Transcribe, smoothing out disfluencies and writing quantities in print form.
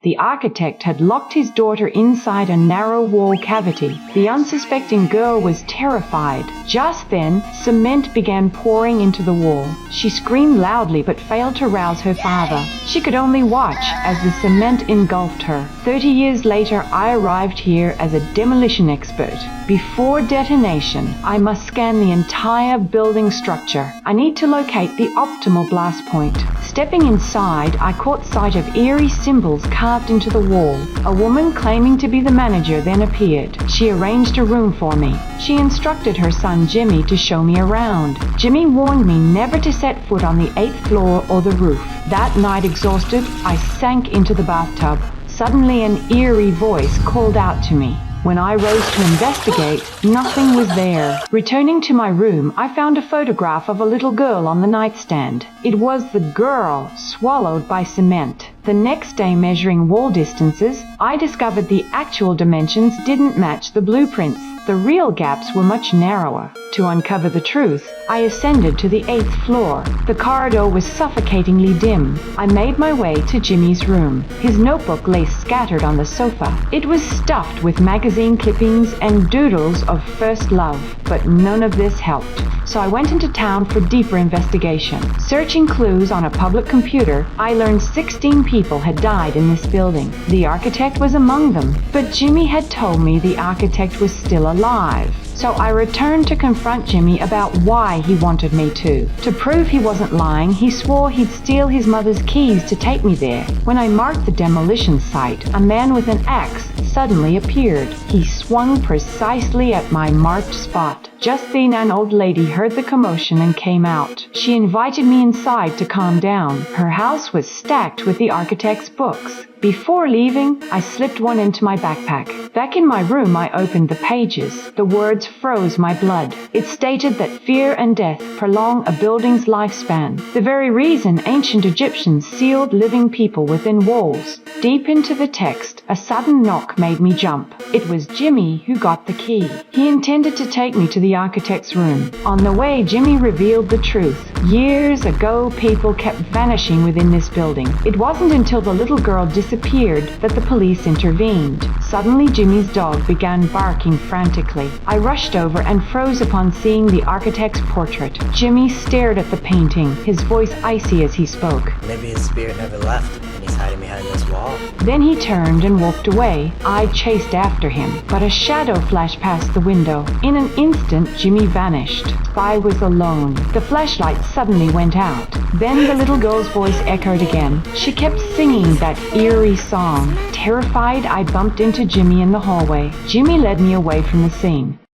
The architect had locked his daughter inside a narrow wall cavity. The unsuspecting girl was terrified. Just then, cement began pouring into the wall. She screamed loudly but failed to rouse her father. She could only watch as the cement engulfed her. 30 years later, I arrived here as a demolition expert. Before detonation, I must scan the entire building structure. I need to locate the optimal blast point. Stepping inside, I caught sight of eerie symbols carved into the wall. A woman claiming to be the manager then appeared. She arranged a room for me. She instructed her son Jimmy to show me around. Jimmy warned me never to set foot on the 8th floor or the roof. That night, exhausted, I sank into the bathtub. Suddenly, an eerie voice called out to me. When I rose to investigate, nothing was there. Returning to my room, I found a photograph of a little girl on the nightstand. It was the girl swallowed by cement. The next day, measuring wall distances, I discovered the actual dimensions didn't match the blueprints. The real gaps were much narrower. To uncover the truth, I ascended to the 8th floor. The corridor was suffocatingly dim. I made my way to Jimmy's room. His notebook lay scattered on the sofa. It was stuffed with magazine clippings and doodles of first love, but none of this helped. So I went into town for deeper investigation. Searching clues on a public computer, I learned 16 people had died in this building. The architect was among them, but Jimmy had told me the architect was still alive. So I returned to confront Jimmy about why he wanted me to. To prove he wasn't lying, he swore he'd steal his mother's keys to take me there. When I marked the demolition site, a man with an axe suddenly appeared. He swung precisely at my marked spot. Just then, an old lady heard the commotion and came out. She invited me inside to calm down. Her house was stacked with the architect's books. Before leaving, I slipped one into my backpack. Back in my room, I opened the pages. The words froze my blood. It stated that fear and death prolong a building's lifespan, the very reason ancient Egyptians sealed living people within walls. Deep into the text, a sudden knock made me jump. It was Jimmy who got the key. He intended to take me to the architect's room. On the way, Jimmy revealed the truth. Years ago, people kept vanishing within this building. It wasn't until the little girl disappeared that the police intervened. Suddenly, Jimmy's dog began barking frantically. I rushed over and froze upon seeing the architect's portrait. Jimmy stared at the painting, his voice icy as he spoke. Maybe his spirit never left, and he's hiding behind this wall. Then he turned and walked away. I chased after him, but a shadow flashed past the window. In an instant, Jimmy vanished. I was alone. The flashlight suddenly went out. Then the little girl's voice echoed again. She kept singing that eerie song. Terrified, I bumped into Jimmy in the hallway. Jimmy led me away from the scene.